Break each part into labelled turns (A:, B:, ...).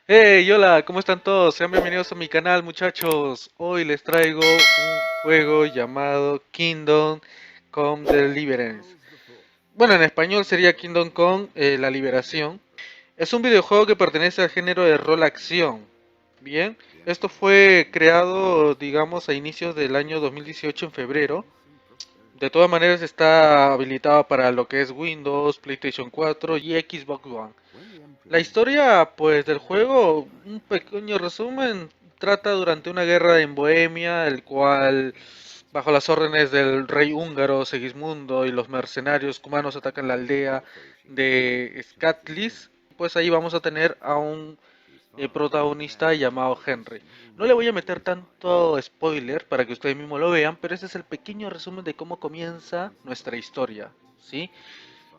A: Hey, hola, ¿cómo están todos? Sean bienvenidos a mi canal, muchachos. Hoy les traigo un juego llamado Kingdom Come Deliverance. Bueno, en español sería Kingdom Come La Liberación. Es un videojuego que pertenece al género de rol-acción. Bien, esto fue creado, digamos, a inicios del año 2018 en febrero. De todas maneras está habilitado para lo que es Windows, PlayStation 4 y Xbox One. La historia, pues, del juego, un pequeño resumen, trata durante una guerra en Bohemia, el cual, bajo las órdenes del rey húngaro Segismundo y los mercenarios cumanos atacan la aldea de Skatlis, pues ahí vamos a tener a un protagonista llamado Henry. No le voy a meter tanto spoiler para que ustedes mismos lo vean, pero ese es el pequeño resumen de cómo comienza nuestra historia, ¿sí?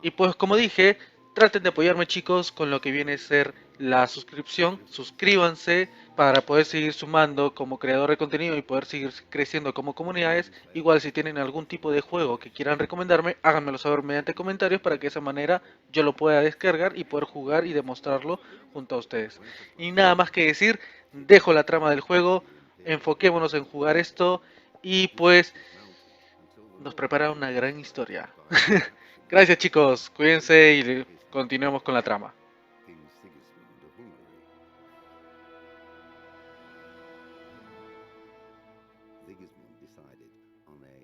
A: Y pues como dije, traten de apoyarme chicos con lo que viene a ser la suscripción. Suscríbanse para poder seguir sumando como creador de contenido y poder seguir creciendo como comunidades. Igual si tienen algún tipo de juego que quieran recomendarme, háganmelo saber mediante comentarios para que de esa manera yo lo pueda descargar y poder jugar y demostrarlo junto a ustedes. Y nada más que decir, dejo la trama del juego, enfoquémonos en jugar esto y pues nos prepara una gran historia. Gracias chicos, cuídense y continuemos con la trama.
B: Sigismund decided on a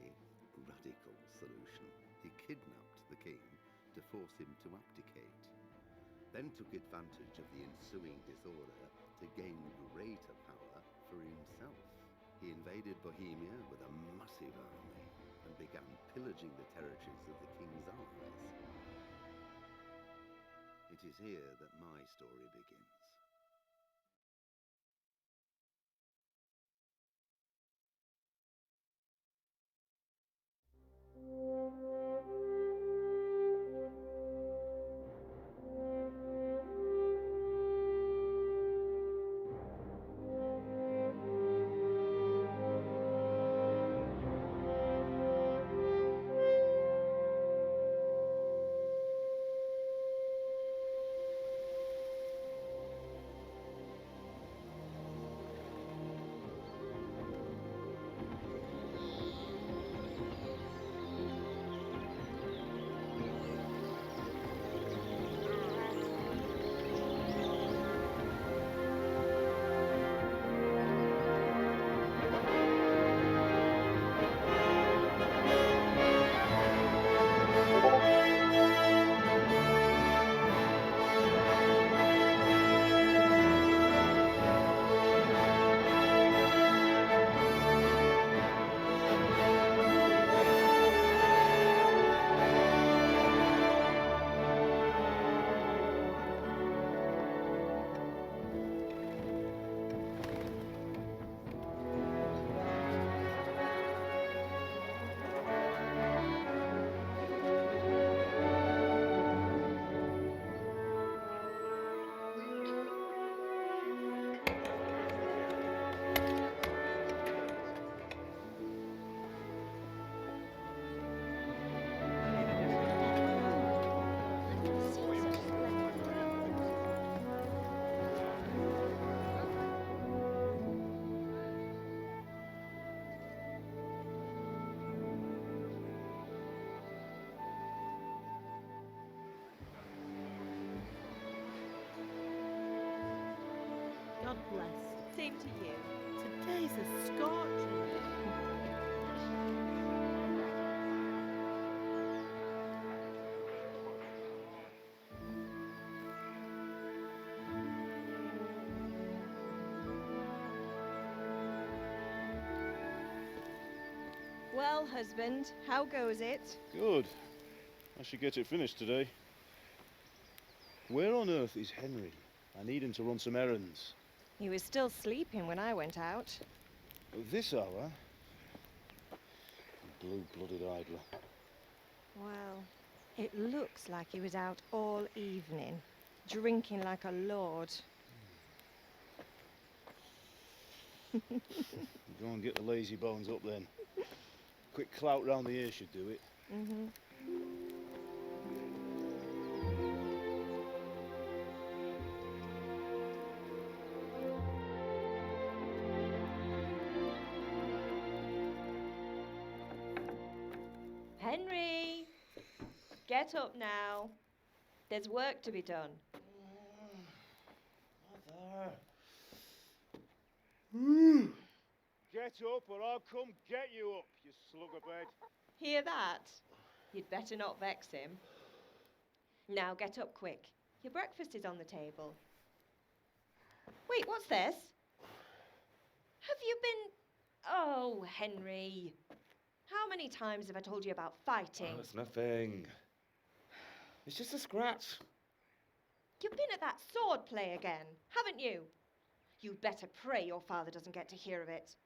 B: radical solution. He kidnapped the king to force him to abdicate, then took advantage of the ensuing disorder to gain greater power for himself. He invaded Bohemia with a massive army and began pillaging the territories of the king's allies. It is here that my story begins.
C: God bless. Same to you. Today's a scorcher. Well, husband, how goes it?
D: Good. I should get it finished today. Where on earth is Henry? I need him to run some errands.
C: He was still sleeping when I went out.
D: At this hour? Blue-blooded idler.
C: Well, it looks like he was out all evening, drinking like a lord.
D: Go and get the lazy bones up then. Quick clout round the ear should do it.
C: Mm-hmm. Get up now. There's work to be done.
D: Mother. Get up or I'll come get you up, you slugabed.
C: Hear that? You'd better not vex him. Now get up quick. Your breakfast is on the table. Wait, what's this? Have you been... Oh, Henry. How many times have I told you about fighting?
E: Oh, it's nothing. It's just a scratch.
C: You've been at that sword play again, haven't you? You'd better pray your father doesn't get to hear of it.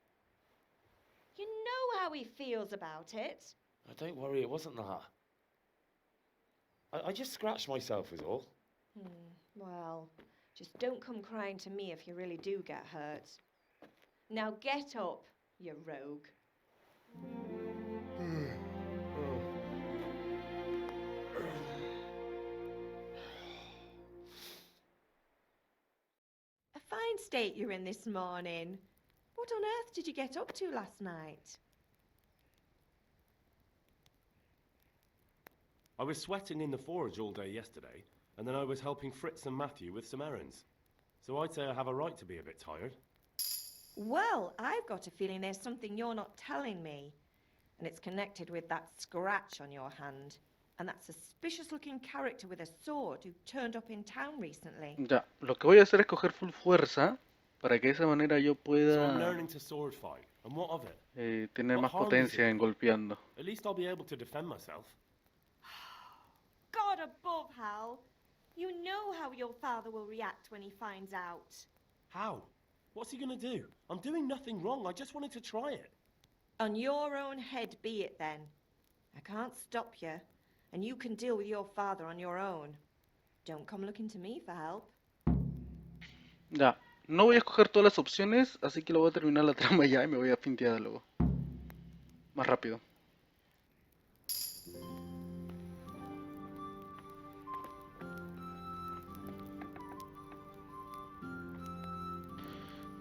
C: You know how he feels about it.
E: Oh, don't worry, it wasn't that. I just scratched myself is all.
C: Well, just don't come crying to me if you really do get hurt. Now get up, you rogue. A fine state you're in this morning. What on earth did you get up to last night?
F: I was sweating in the forge all day yesterday, and then I was helping Fritz and Matthew with some errands. So I'd say I have a right to be a bit tired.
C: Well, I've got a feeling there's something you're not telling me. And it's connected with that scratch on your hand. And that suspicious-looking character with a sword who turned up in town recently.
A: Ya, lo que voy a hacer es coger full fuerza para que de esa manera yo
F: So I'm
A: pueda
F: learning to sword fight, and what of it?
A: tener
F: What
A: más
F: harm does
A: potencia
F: it
A: en
F: do?
A: golpeando.
F: At least I'll be able to defend myself.
C: God above, Hal. You know how your father will react when he finds out.
F: How? What's he gonna do? I'm doing nothing wrong, I just wanted to try it.
C: On your own head be it then. I can't stop you, and you can deal with your father on your own. Don't come looking to me for help.
A: Ya, no voy a escoger todas las opciones, así que lo voy a terminar la trama ya y me voy a fin diálogo. Más rápido.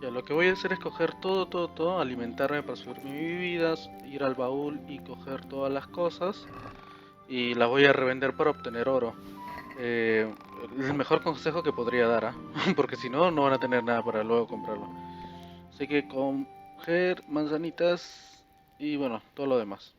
A: Ya, lo que voy a hacer es coger todo, alimentarme para subir mis bebidas, ir al baúl y coger todas las cosas y las voy a revender para obtener oro. El mejor consejo que podría dar, ¿ah? Porque si no, no van a tener nada para luego comprarlo. Así que coger manzanitas y bueno, todo lo demás.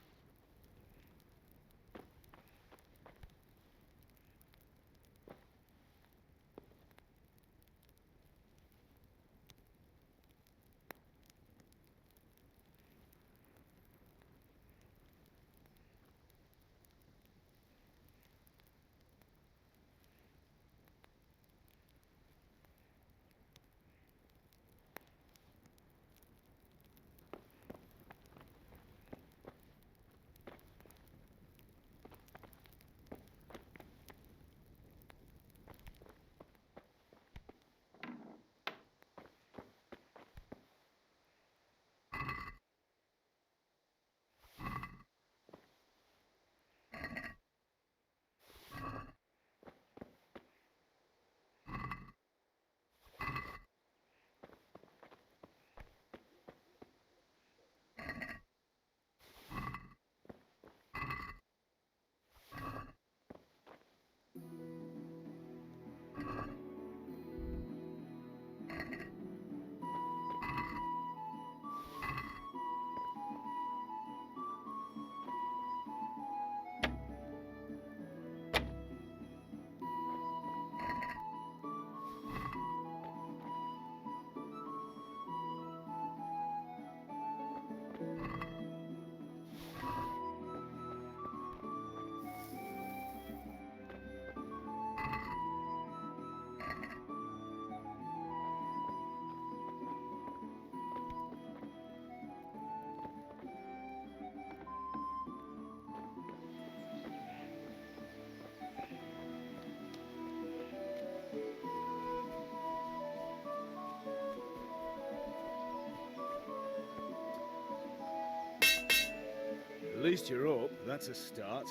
D: At least you're up, that's a start.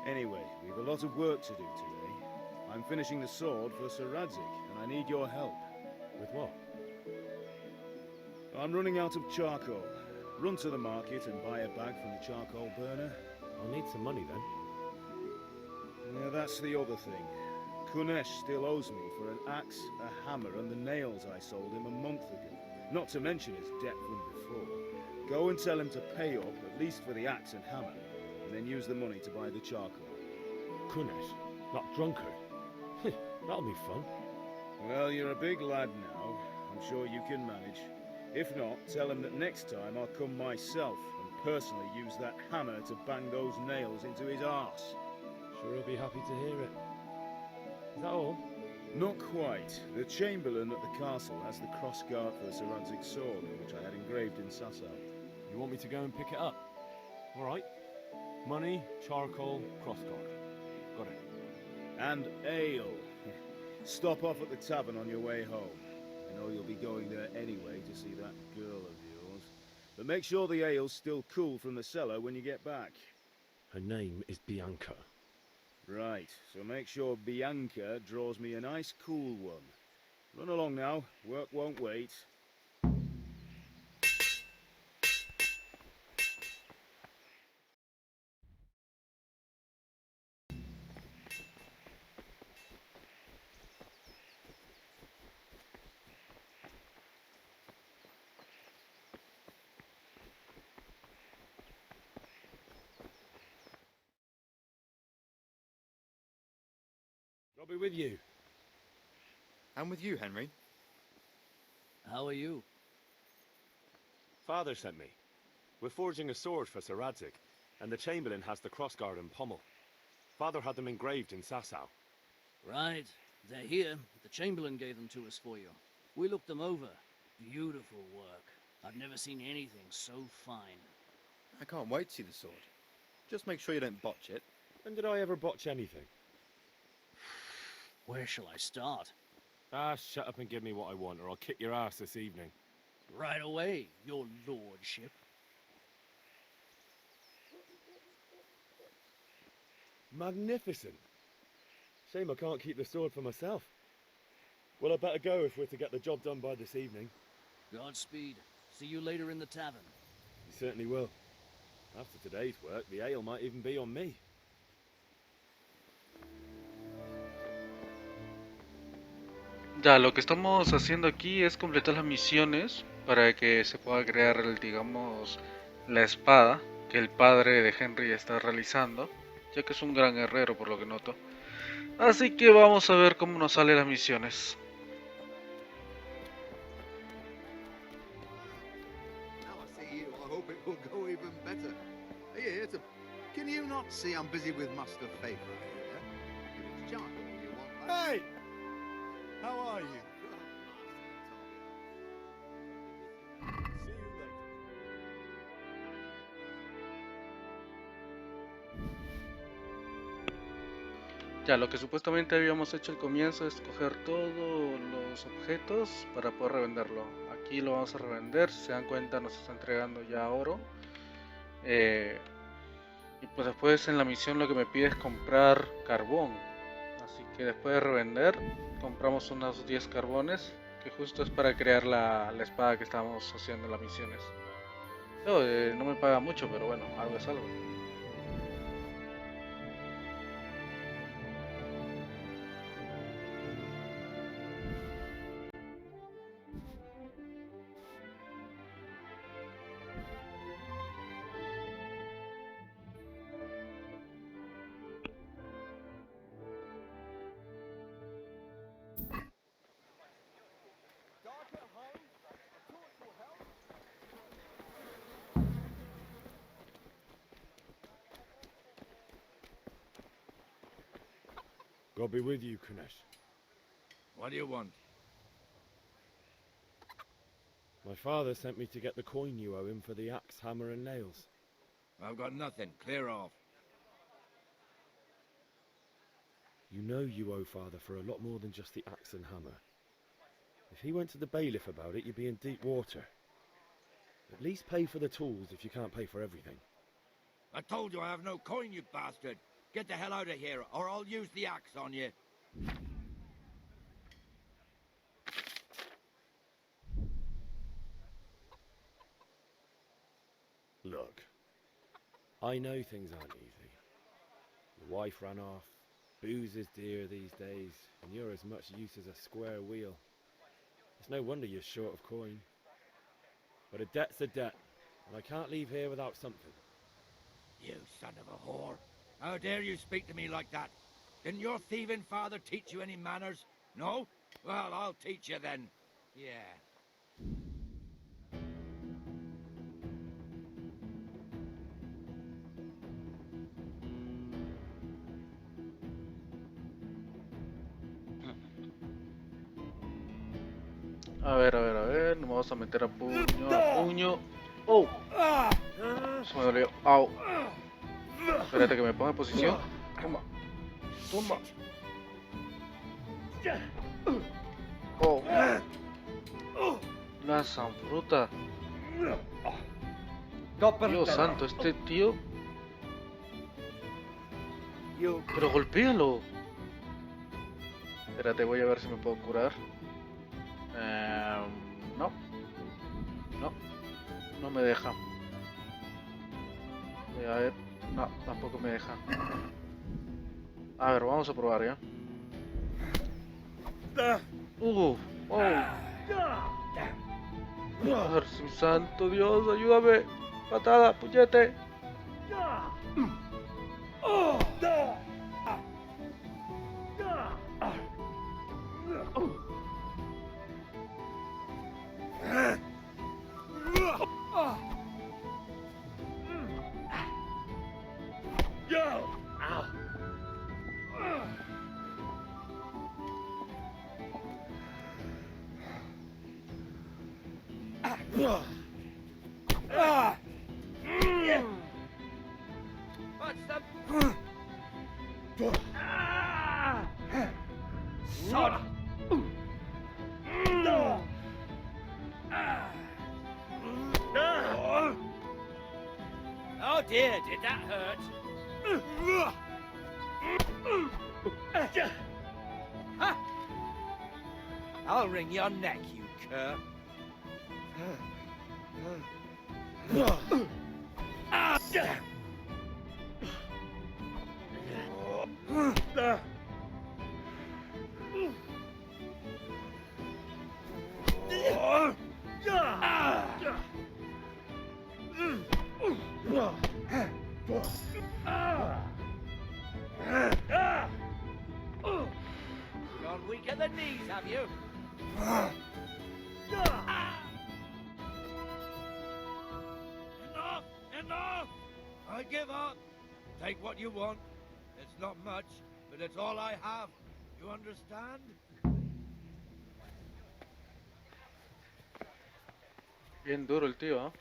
D: Anyway, we've a lot of work to do today. I'm finishing the sword for Sir Radzik, and I need your help.
F: With what?
D: I'm running out of charcoal. Run to the market and buy a bag from the charcoal burner.
F: I'll need some money then.
D: Yeah, that's the other thing. Kunesh still owes me for an axe, a hammer, and the nails I sold him a month ago. Not to mention his debt from before. Go and tell him to pay up, at least for the axe and hammer, and then use the money to buy the charcoal.
F: Kunesh, that drunkard. That'll be fun.
D: Well, you're a big lad now. I'm sure you can manage. If not, tell him that next time I'll come myself and personally use that hammer to bang those nails into his arse.
F: Sure he'll be happy to hear it. Is that all?
D: Not quite. The Chamberlain at the castle has the crossguard for Sir Radzig's sword, which I had engraved in Sasau.
F: You want me to go and pick it up? All right. Money, charcoal, crossguard. Got it.
D: And ale. Stop off at the tavern on your way home. I know you'll be going there anyway to see that girl of yours. But make sure the ale's still cool from the cellar when you get back.
F: Her name is Bianca.
D: Right, so make sure Bianca draws me a nice cool one. Run along now, work won't wait.
F: I'll be with you.
E: I'm with you, Henry.
G: How are you?
F: Father sent me. We're forging a sword for Sir Radzig, and the Chamberlain has the crossguard and pommel. Father had them engraved in Sasau.
G: Right. They're here. The Chamberlain gave them to us for you. We looked them over. Beautiful work. I've never seen anything so fine.
E: I can't wait to see the sword. Just make sure you don't botch it.
F: When did I ever botch anything?
G: Where shall I start?
F: Ah, shut up and give me what I want, or I'll kick your ass this evening.
G: Right away, your lordship.
F: Magnificent. Shame I can't keep the sword for myself. Well, I better go if we're to get the job done by this evening.
G: Godspeed. See you later in the tavern.
F: You certainly will. After today's work, the ale might even be on me.
A: Ya, lo que estamos haciendo aquí es completar las misiones para que se pueda crear, digamos, la espada que el padre de Henry está realizando, ya que es un gran herrero por lo que noto. Así que vamos a ver cómo nos salen las misiones.
B: Now I see you, I hope it will go even better. Are you here to... Can you not see I'm busy with Master Faber here? If it's charcoal you want...
D: Hey! How are you?
F: See you later.
A: Ya, lo que supuestamente habíamos hecho al comienzo es coger todos los objetos para poder revenderlo. Aquí lo vamos a revender, si se dan cuenta nos está entregando ya oro. Y pues después en la misión lo que me pide es comprar carbón. Así que después de revender, compramos unos 10 carbones, que justo es para crear la espada que estábamos haciendo en las misiones. No me paga mucho, pero bueno, algo es algo.
F: God be with you, Kunesh.
H: What do you want?
F: My father sent me to get the coin you owe him for the axe, hammer and nails.
H: I've got nothing. Clear off.
F: You know you owe father for a lot more than just the axe and hammer. If he went to the bailiff about it, you'd be in deep water. At least pay for the tools if you can't pay for everything.
H: I told you I have no coin, you bastard. Get the hell out of here, or I'll use the axe on you.
F: Look, I know things aren't easy. Your wife ran off, Booze is dear these days, and you're as much use as a square wheel. It's no wonder you're short of coin. But a debt's a debt, and I can't leave here without something.
H: You son of a whore. How dare you speak to me like that? Didn't your thieving father teach you any manners? No? Well, I'll teach you then. Yeah.
A: A ver, a ver, a ver. Nos vamos a meter a puño, a puño. ¡Oh! Se me dolió. ¡Au! Espérate que me ponga en posición. Toma. Toma. ¡Oh! La sanfruta. Dios santo, este tío. Pero golpéalo. Espérate, voy a ver si me puedo curar. No. No. No me deja. A ver. No, tampoco me deja. A ver, vamos a probar ya. Oh. A ver, si santo Dios, ayúdame. Patada, puñete.
H: What's the... Son! Oh dear, did that hurt? I'll wring your neck, you cur. Gone weak at the knees, have you? Enough! Enough! I give up. Take what you want. It's not much, but it's all I have. You understand?
A: Bien duro el tío, ¿eh?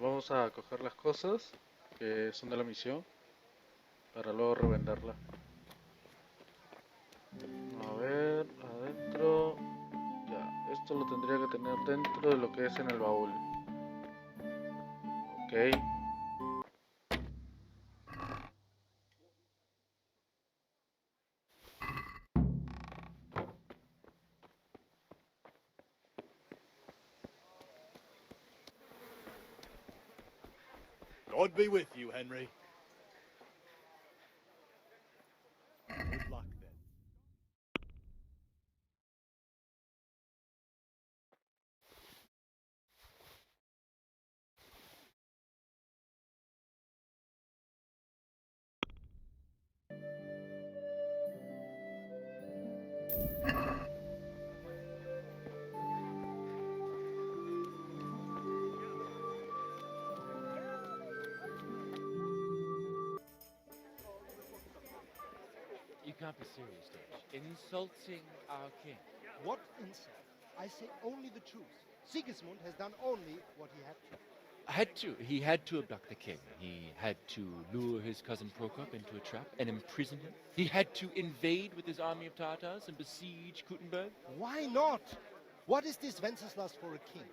A: Vamos a coger las cosas que son de la misión para luego revenderla. A ver, adentro. Ya, esto lo tendría que tener dentro de lo que es en el baúl. Ok.
I: God be with you, Henry. Good luck, then.
J: You can't be serious, George. Insulting our king.
K: What insult? I say only the truth. Sigismund has done only what he had to.
J: He had to abduct the king. He had to lure his cousin Prokop into a trap and imprison him. He had to invade with his army of Tartars and besiege Kuttenberg.
K: Why not? What is this Wenceslas for a king?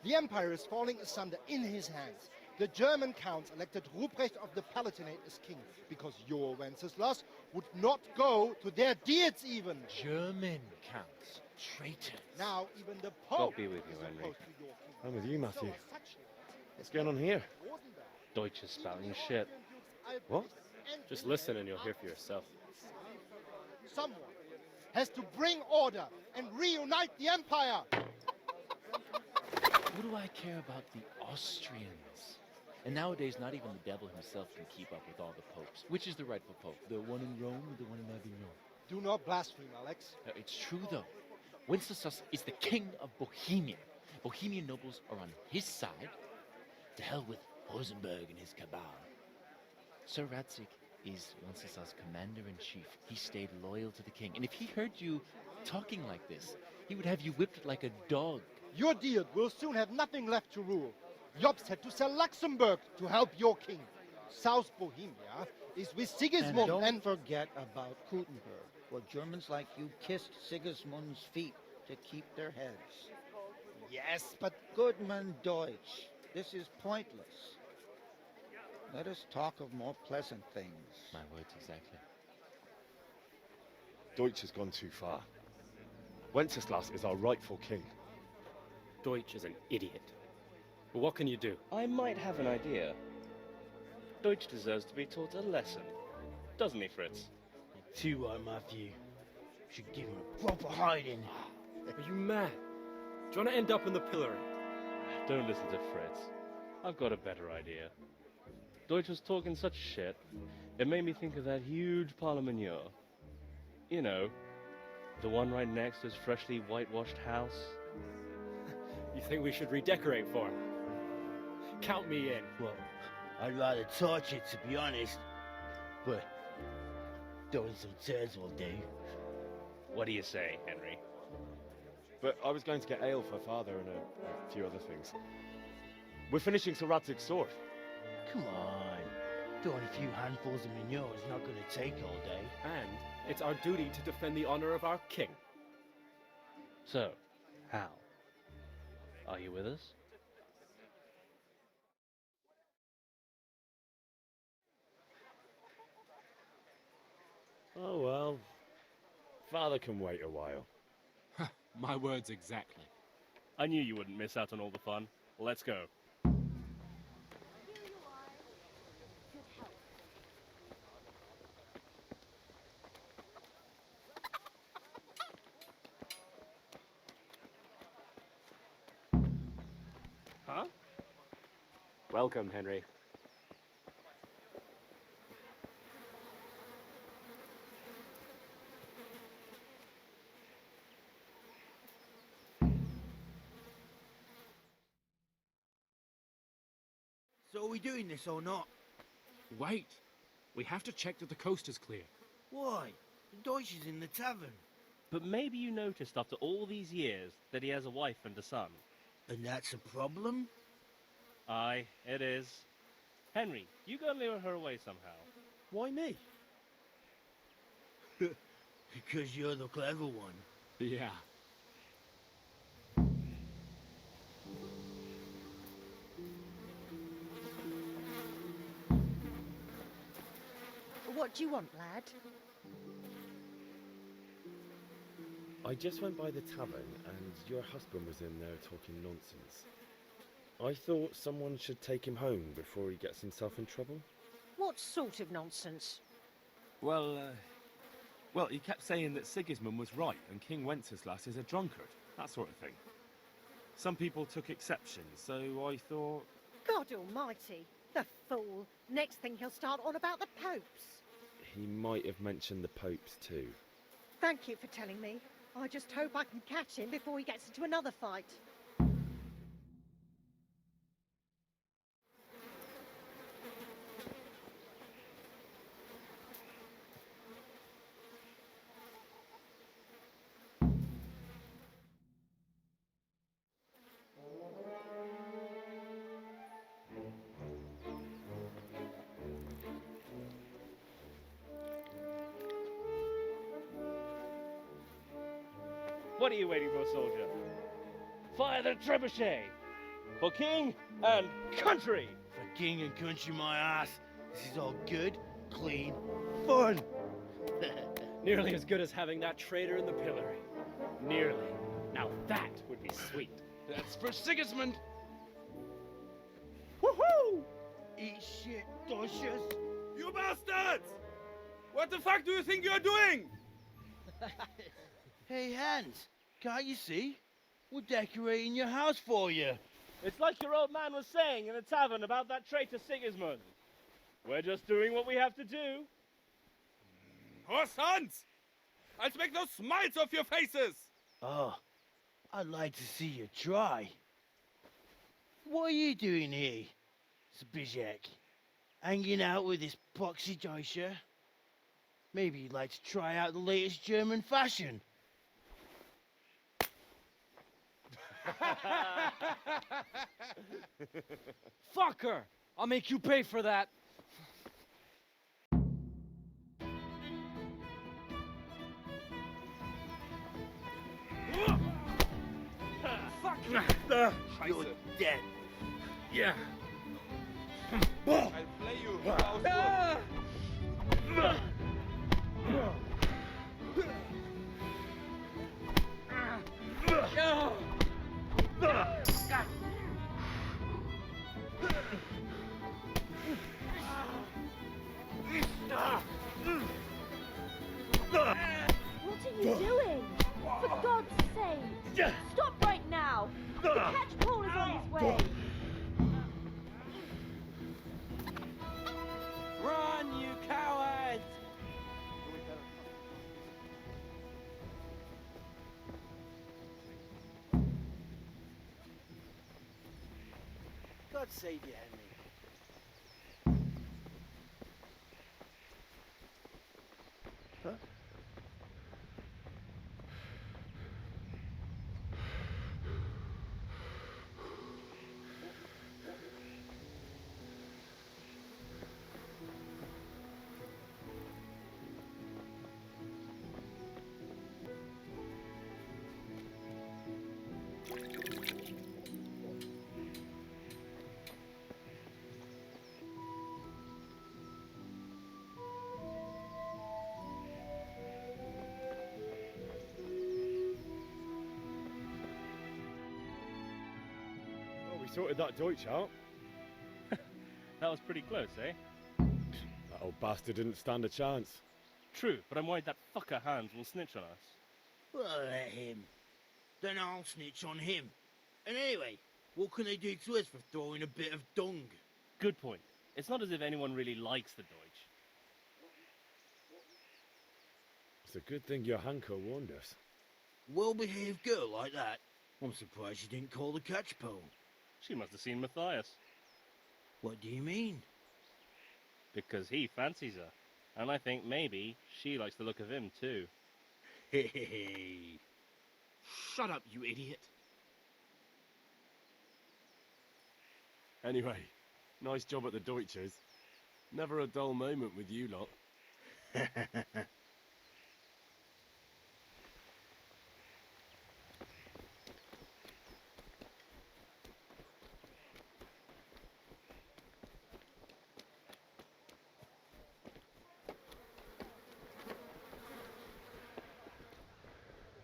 K: The empire is falling asunder in his hands. The German counts elected Ruprecht of the Palatinate as king, because your Wenceslas would not go to their deeds even.
J: German counts. Traitors.
K: Now even the Pope
F: God be with you,
K: is
F: Henry.
K: opposed to your king.
F: I'm with you, Matthew.
K: So as such,
F: What's going on here?
K: Rosenberg,
F: Deutsche spouting shit. What?
K: and
F: Just listen and you'll hear for yourself.
K: Someone has to bring order and reunite the empire.
J: What do I care about the Austrians? And nowadays, not even the devil himself can keep up with all the popes. Which is the rightful pope? The one in Rome or the one in Avignon?
K: Do not blaspheme, Alex.
J: It's true, though. Wenceslas is the king of Bohemia. Bohemian nobles are on his side. To hell with Rosenberg and his cabal. Sir Radzik is Wenceslas' commander-in-chief. He stayed loyal to the king. And if he heard you talking like this, he would have you whipped like a dog.
K: Your dear will soon have nothing left to rule. Jobst had to sell Luxembourg to help your king. South Bohemia is with Sigismund
L: And don't forget about Gutenberg, where Germans like you kissed Sigismund's feet to keep their heads.
K: Yes, but
L: Goodman Deutsch, this is pointless. Let us talk of more pleasant things.
J: My words exactly.
F: Deutsch has gone too far. Wenceslas is our rightful king.
M: Deutsch is an idiot. But what can you do?
N: I might have an idea. Deutsch deserves to be taught a lesson. Doesn't he, Fritz?
O: Too right, Matthew. Should give him a proper hiding.
M: Are you mad? Do you want to end up in the pillory?
N: Don't listen to Fritz. I've got a better idea. Deutsch was talking such shit, it made me think of that huge parliament. You know, the one right next to his freshly whitewashed house.
M: You think we should redecorate for him? Count me in.
O: Well, I'd rather torch it, to be honest. But throwing some turds will do.
N: What do you say, Henry?
F: But I was going to get ale for father and a few other things. We're finishing Sir Radzig's sword.
O: Come on. Throwing a few handfuls of manure is not going to take all day.
M: And it's our duty to defend the honor of our king.
N: So, Hal, are you with us?
F: Oh well. Father can wait a while.
P: My words exactly.
N: I knew you wouldn't miss out on all the fun. Let's go.
M: Huh? Welcome, Henry.
O: So are we doing this or not?
P: Wait. We have to check that the coast is clear.
O: Why? The Deutsch is in the tavern.
N: But maybe you noticed after all these years that he has a wife and a son.
O: And that's a problem?
N: Aye, it is. Henry, you go and lure her away somehow.
F: Why me?
O: Because you're the clever one.
P: Yeah.
Q: What do you want, lad?
F: I just went by the tavern and your husband was in there talking nonsense. I thought someone should take him home before he gets himself in trouble.
Q: What sort of nonsense?
P: Well, he kept saying that Sigismund was right and King Wenceslas is a drunkard. That sort of thing. Some people took exception, so I thought...
Q: God almighty, the fool. Next thing he'll start on about the popes.
F: He might have mentioned the popes too.
Q: Thank you for telling me. I just hope I can catch him before he gets into another fight.
N: What are you waiting for, soldier? Fire the trebuchet! For king and country!
O: For king and country, my ass. This is all good, clean, fun.
M: Nearly as good as having that traitor in the pillory. Nearly. Now that would be sweet.
P: That's for Sigismund!
O: Woohoo! Eat shit, Deutsches.
P: You bastard! Bastards! What the fuck do you think you're doing?
O: Hey, Hans, can't you see? We're decorating your house for you.
N: It's like your old man was saying in the tavern about that traitor Sigismund. We're just doing what we have to do.
P: Oh, sons! I'll make those smiles off your faces!
O: Oh, I'd like to see you try. What are you doing here, Zbigniew? Hanging out with this poxy Deutscher? Maybe you'd like to try out the latest German fashion.
M: Fucker! I'll make you pay for that.
P: Fuck!
O: You're dead.
P: Yeah. I'll play you.
R: What are you doing? For God's sake! Stop right now! The catchpole is on his way!
O: Run, you cowards! God save you, Henry. Huh?
F: Sorted that Deutsch out.
N: That was pretty close, eh?
F: That old bastard didn't stand a chance.
N: True, but I'm worried that fucker Hans will snitch on us.
O: Well, let him. Then I'll snitch on him. And anyway, what can they do to us for throwing a bit of dung?
N: Good point. It's not as if anyone really likes the Deutsch.
F: It's a good thing your Hanko warned us.
O: Well-behaved girl like that. I'm surprised you didn't call the catchpole.
N: She must have seen Matthias.
O: What do you mean?
N: Because he fancies her. And I think maybe she likes the look of him too.
O: Hey.
P: Shut up, you idiot.
F: Anyway, nice job at the Deutschers. Never a dull moment with you lot.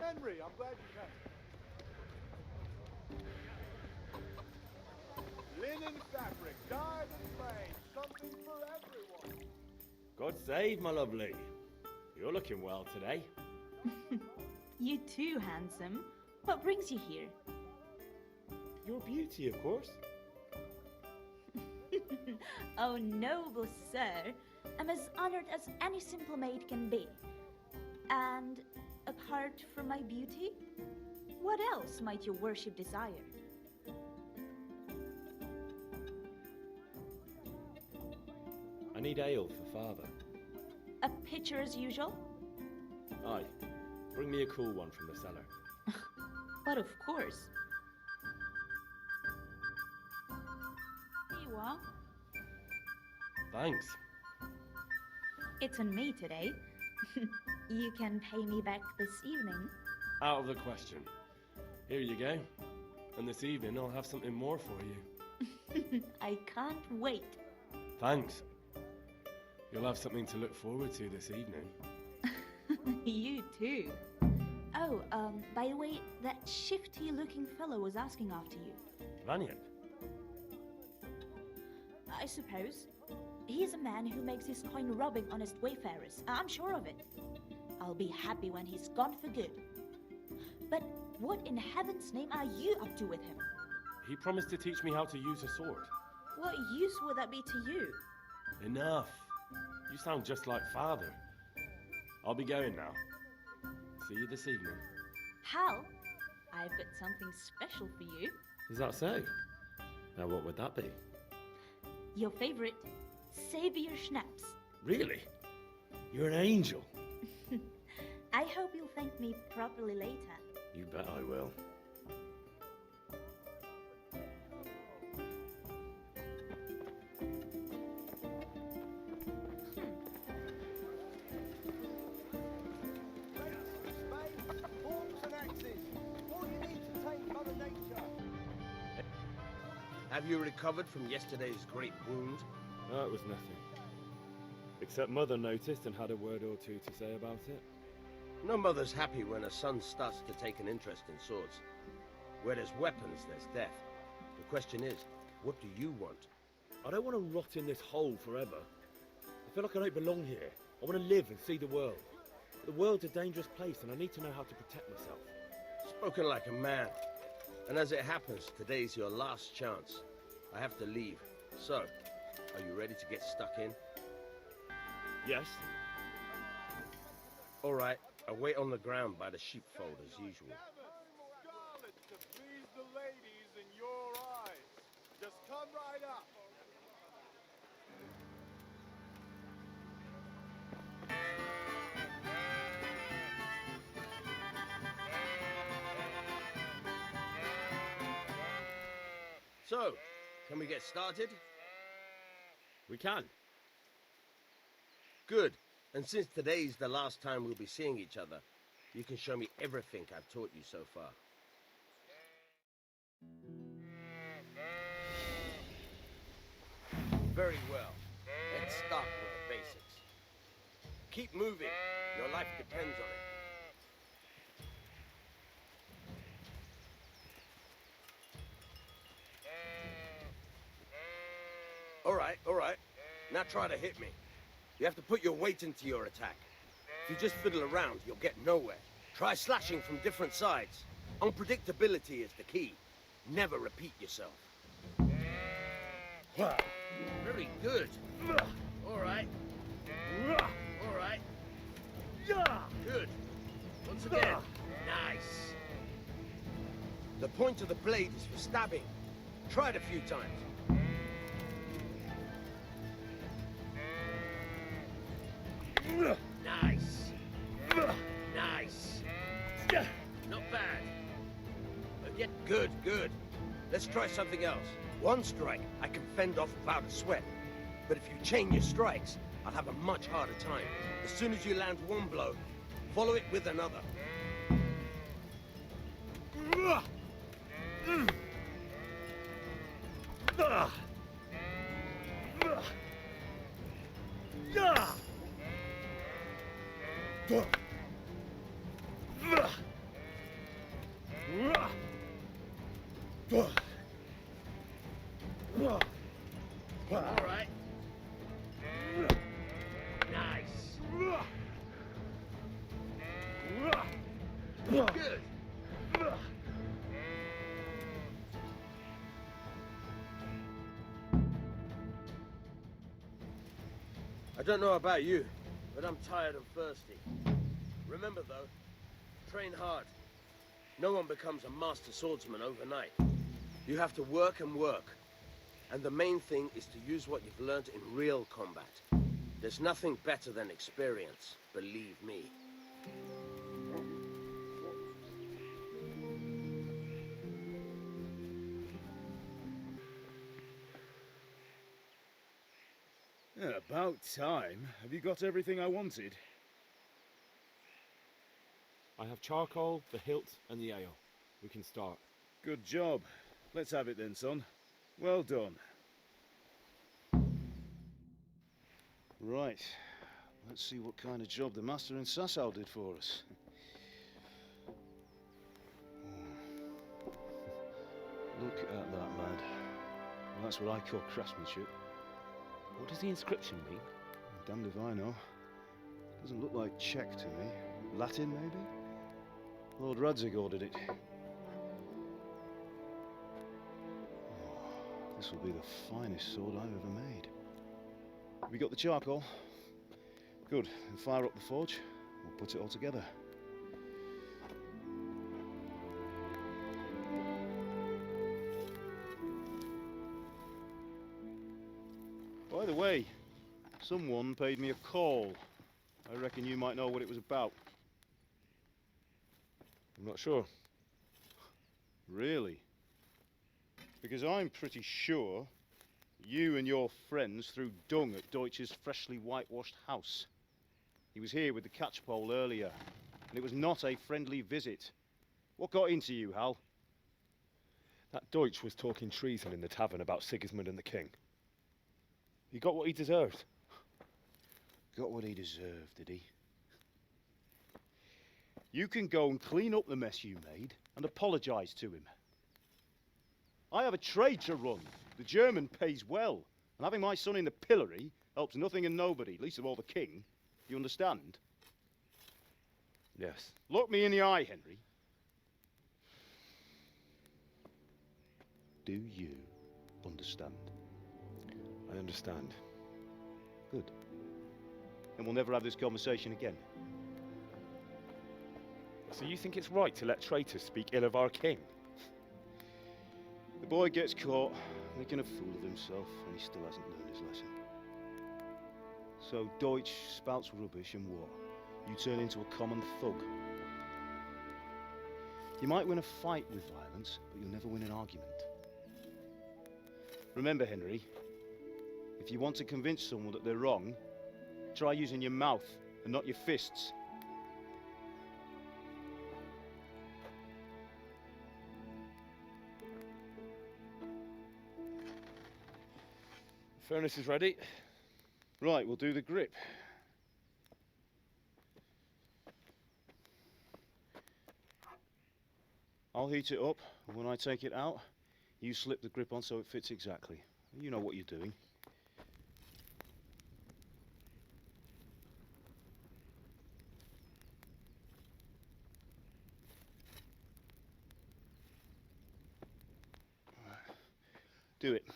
I: Henry, I'm glad you came. Linen fabric, dyed and plain, something for everyone.
F: God save, my lovely. You're looking well today.
R: You too, handsome. What brings you here?
F: Your beauty, of course.
R: Oh, noble sir. I'm as honored as any simple maid can be. And apart from my beauty, what else might your worship desire?
F: I need ale for father.
R: A pitcher as usual?
F: Aye. Bring me a cool one from the cellar.
R: But of course. Here you are.
F: Thanks.
R: It's on me today. You can pay me back this evening.
F: Out of the question. Here you go. And this evening I'll have something more for you.
R: I can't wait.
F: Thanks. You'll have something to look forward to this evening.
R: You too. Oh, by the way, that shifty-looking fellow was asking after you.
F: Vanya?
R: I suppose. He is a man who makes his coin robbing honest wayfarers. I'm sure of it. I'll be happy when he's gone for good. But what in heaven's name are you up to with him?
N: He promised to teach me how to use a sword.
R: What use would that be to you?
N: Enough. You sound just like father. I'll be going now. See you this evening.
R: Hal, I've got something special for you.
F: Is that so? Now what would that be?
R: Your favorite Savior Schnapps.
F: Really? You're an angel.
R: I hope you'll thank me properly later.
F: You bet I will.
S: Have you recovered from yesterday's great wound?
F: That was nothing. Except Mother noticed and had a word or two to say about it.
S: No mother's happy when her son starts to take an interest in swords. Where there's weapons, there's death. The question is, what do you want?
F: I don't want to rot in this hole forever. I feel like I don't belong here. I want to live and see the world. But the world's a dangerous place and I need to know how to protect myself.
S: Spoken like a man. And as it happens, today's your last chance. I have to leave. So, are you ready to get stuck in?
F: Yes.
S: All right, I'll wait on the ground by the sheepfold as usual.
I: Scarlet to please the ladies in your eyes. Just come right up.
S: So, can we get started?
F: We can.
S: Good. And since today's the last time we'll be seeing each other, you can show me everything I've taught you so far. Very well. Let's start with the basics. Keep moving. Your life depends on it. All right. Now try to hit me. You have to put your weight into your attack. If you just fiddle around, you'll get nowhere. Try slashing from different sides. Unpredictability is the key. Never repeat yourself. Very good. All right. All right. Good. Once again. Nice. The point of the blade is for stabbing. Try it a few times. Nice. Nice. Not bad. Yet good. Let's try something else. One strike, I can fend off without a sweat. But if you chain your strikes, I'll have a much harder time. As soon as you land one blow, follow it with another. All right. Nice. Good. I don't know about you, but I'm tired and thirsty. Remember though, train hard. No one becomes a master swordsman overnight. You have to work and work. And the main thing is to use what you've learned in real combat. There's nothing better than experience, believe me.
D: Yeah, about time. Have you got everything I wanted?
F: I have charcoal, the hilt, and the ale. We can start.
D: Good job. Let's have it then, son. Well done. Right. Let's see what kind of job the master in Sasau did for us. Look at that, lad. That's what I call craftsmanship.
F: What does the inscription mean?
D: Damned if I know. Doesn't look like Czech to me. Latin, maybe? Lord Radzig ordered it. Oh, this will be the finest sword I've ever made. Have you got the charcoal? Good. Then fire up the forge. We'll put it all together. By the way, someone paid me a call. I reckon you might know what it was about.
F: I'm not sure.
D: Really? Because I'm pretty sure you and your friends threw dung at Deutsch's freshly whitewashed house. He was here with the catchpole earlier, and it was not a friendly visit. What got into you, Hal?
F: That Deutsch was talking treason in the tavern about Sigismund and the king. He got what he deserved.
D: Got what he deserved, did he? You can go and clean up the mess you made and apologise to him. I have a trade to run. The German pays well, and having my son in the pillory helps nothing and nobody, least of all the king. You understand?
F: Yes.
D: Look me in the eye, Henry. Do you understand?
F: I understand.
D: Good. And we'll never have this conversation again.
F: So you think it's right to let traitors speak ill of our king?
D: The boy gets caught making a fool of himself, and he still hasn't learned his lesson. So Deutsch spouts rubbish, and what? You turn into a common thug. You might win a fight with violence, but you'll never win an argument. Remember, Henry, if you want to convince someone that they're wrong, try using your mouth and not your fists.
F: Furnace is ready.
D: Right, we'll do the grip. I'll heat it up, and when I take it out, you slip the grip on so it fits exactly. You know what you're doing. Do it.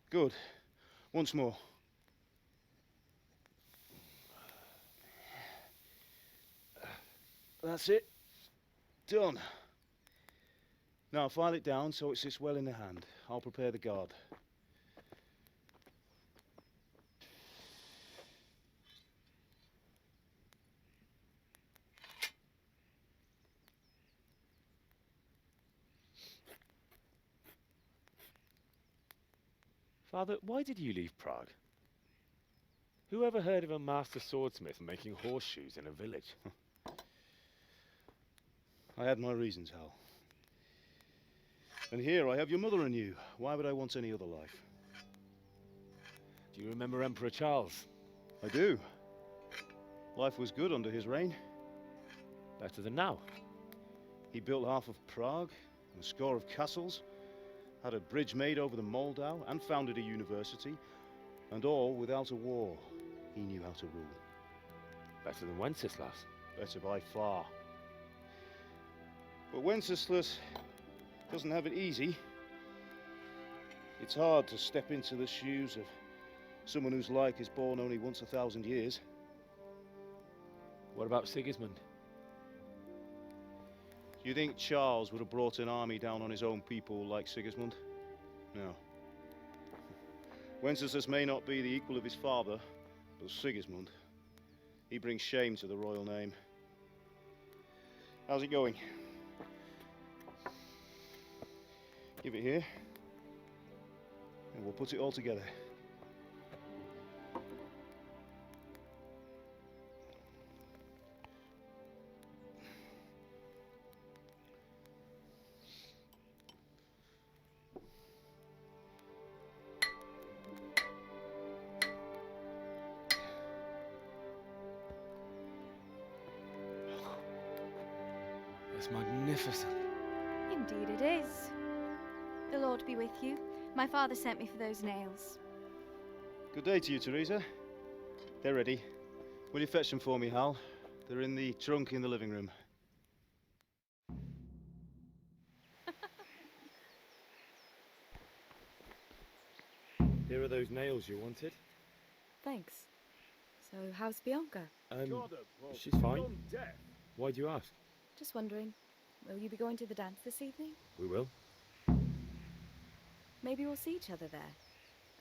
D: Good. Once more. That's it. Done. Now file it down so it sits well in the hand. I'll prepare the guard.
F: Father, why did you leave Prague? Who ever heard of a master swordsmith making horseshoes in a village?
D: I had my reasons, Hal. And here I have your mother and you. Why would I want any other life?
F: Do you remember Emperor Charles?
D: I do. Life was good under his reign.
F: Better than now.
D: He built half of Prague, and a score of castles, had a bridge made over the Moldau, and founded a university, and all without a war. He knew how to rule.
F: Better than Wenceslas.
D: Better by far. But Wenceslas doesn't have it easy. It's hard to step into the shoes of someone whose like is born only once 1,000 years.
F: What about Sigismund?
D: Do you think Charles would have brought an army down on his own people like Sigismund? No. Wenceslas may not be the equal of his father, but Sigismund, he brings shame to the royal name. How's it going? Give it here, and we'll put it all together.
F: It's magnificent.
Q: Indeed.
T: Indeed it is. The Lord be with you. My father sent me for those nails.
D: Good day to you, Teresa. They're ready. Will you fetch them for me, Hal? They're in the trunk in the living room.
F: Here are those nails you wanted.
U: Thanks. So, how's Bianca?
F: She's fine. Why do you ask?
U: Just wondering, will you be going to the dance this evening?
F: We will.
U: Maybe we'll see each other there.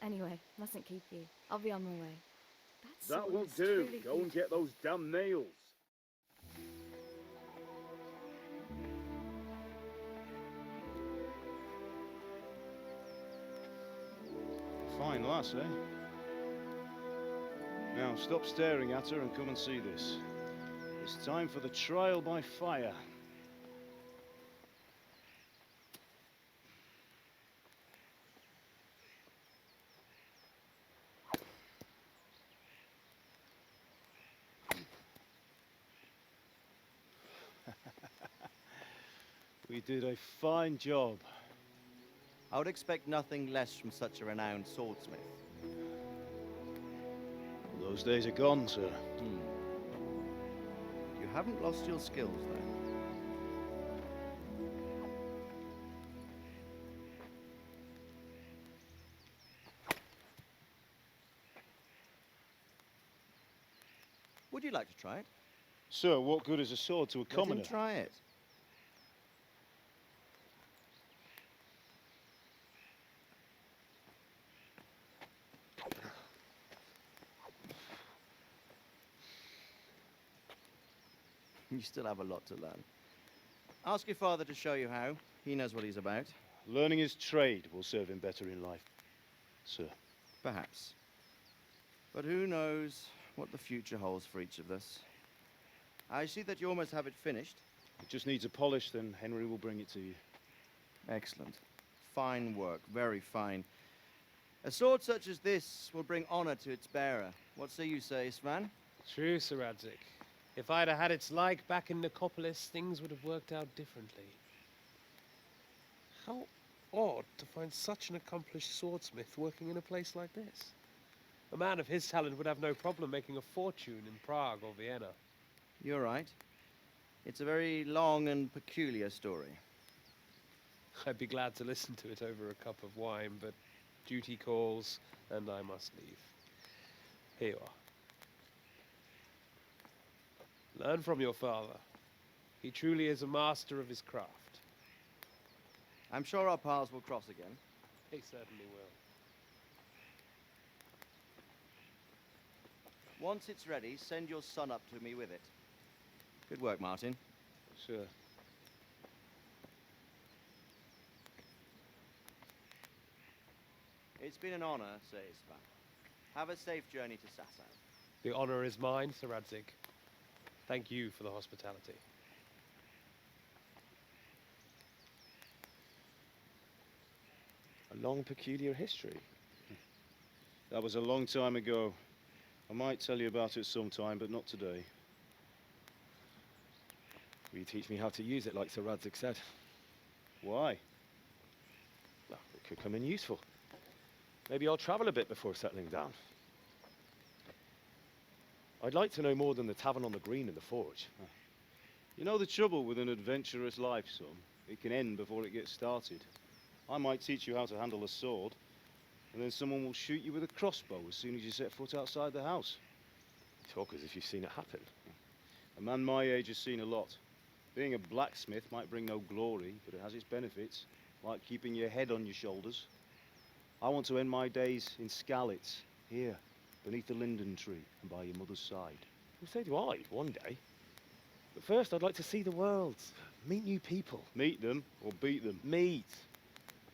U: Anyway, mustn't keep you. I'll be on my way.
D: That won't do. Go and get those damn nails. Fine lass, eh? Now, stop staring at her and come and see this. It's time for the trial by fire. We did a fine job.
V: I would expect nothing less from such a renowned swordsmith.
D: Those days are gone, sir.
V: You haven't lost your skills, though. Would you like to try it?
D: Sir, what good is a sword to a commoner?
V: Let him try it. You still have a lot to learn. Ask your father to show you how. He knows what he's about.
D: Learning his trade will serve him better in life, sir.
V: Perhaps. But who knows what the future holds for each of us. I see that you almost have it finished.
D: It just needs a polish, then Henry will bring it to you.
V: Excellent. Fine work, very fine. A sword such as this will bring honor to its bearer. What say you, Sir Istvan?
M: True, Sir Radzig. If I'd have had its like back in Nicopolis, things would have worked out differently. How odd to find such an accomplished swordsmith working in a place like this. A man of his talent would have no problem making a fortune in Prague or Vienna.
V: You're right. It's a very long and peculiar story.
M: I'd be glad to listen to it over a cup of wine, but duty calls, and I must leave. Here you are. Learn from your father. He truly is a master of his craft.
V: I'm sure our paths will cross again.
M: He certainly will.
V: Once it's ready, send your son up to me with it. Good work, Martin.
D: Sure.
V: It's been an honor, Sir Istvan. Have a safe journey to Sasau.
M: The honor is mine, Sir Radzig. Thank you for the hospitality.
F: A long, peculiar history.
D: That was a long time ago. I might tell you about it sometime, but not today.
F: Will you teach me how to use it, like Sir Radzig said?
D: Why?
F: Well, it could come in useful. Maybe I'll travel a bit before settling down. I'd like to know more than the tavern on the green and the forge.
D: You know the trouble with an adventurous life, son? It can end before it gets started. I might teach you how to handle a sword, and then someone will shoot you with a crossbow as soon as you set foot outside the house.
F: You talk as if you've seen it happen.
D: A man my age has seen a lot. Being a blacksmith might bring no glory, but it has its benefits, like keeping your head on your shoulders. I want to end my days in Skalitz, here, beneath the linden tree and by your mother's side.
F: Well, so do I, one day. But first, I'd like to see the world, meet new people.
D: Meet them or beat them?
F: Meet.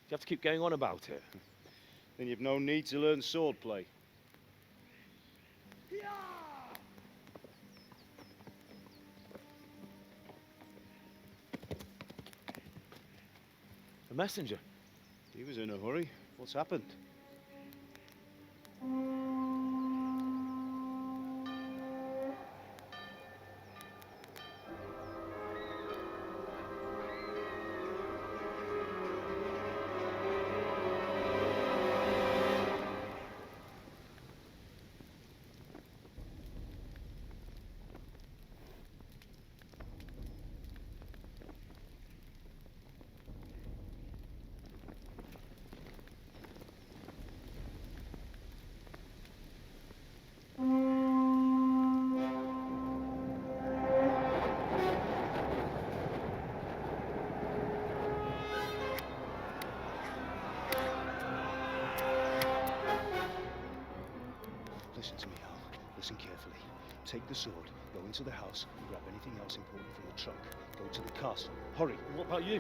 F: You have to keep going on about it.
D: Then you've no need to learn swordplay.
F: A messenger.
D: He was in a hurry. What's happened? take the sword, go into the house, and grab anything else important from the trunk. Go to the castle. Hurry.
M: And what about you?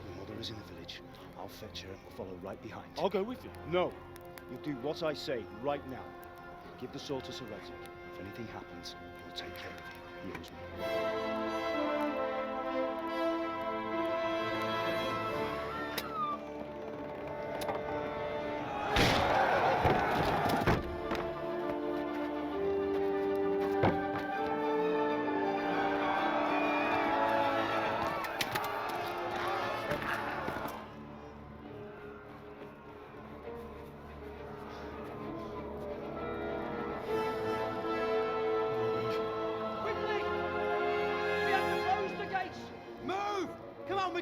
D: Your mother is in the village. I'll fetch her and we'll follow right behind.
M: I'll go with you.
D: No. You do what I say right now. Give the sword to Sir Reddick. If anything happens, he'll take care of you. He owes me.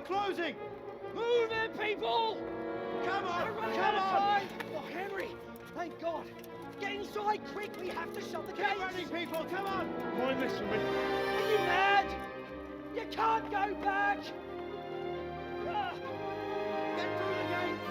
O: Closing! Move it, people! Come on! Come on! Oh, Henry! Thank God! Get inside quick! We have to shut the gates! Get running, people! Come on!
M: Why listen to me?
O: Are you mad? You can't go back! Get through the gates!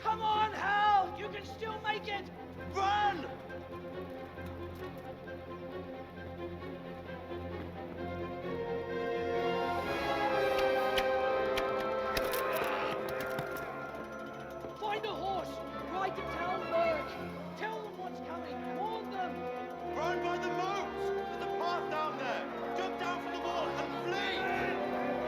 O: Come on, Hal! You can still make it! Run! Find a horse! Ride to Talberg! Tell them what's coming! Warn them!
C: Run by the moats! There's a path down there! Jump down from the wall and flee!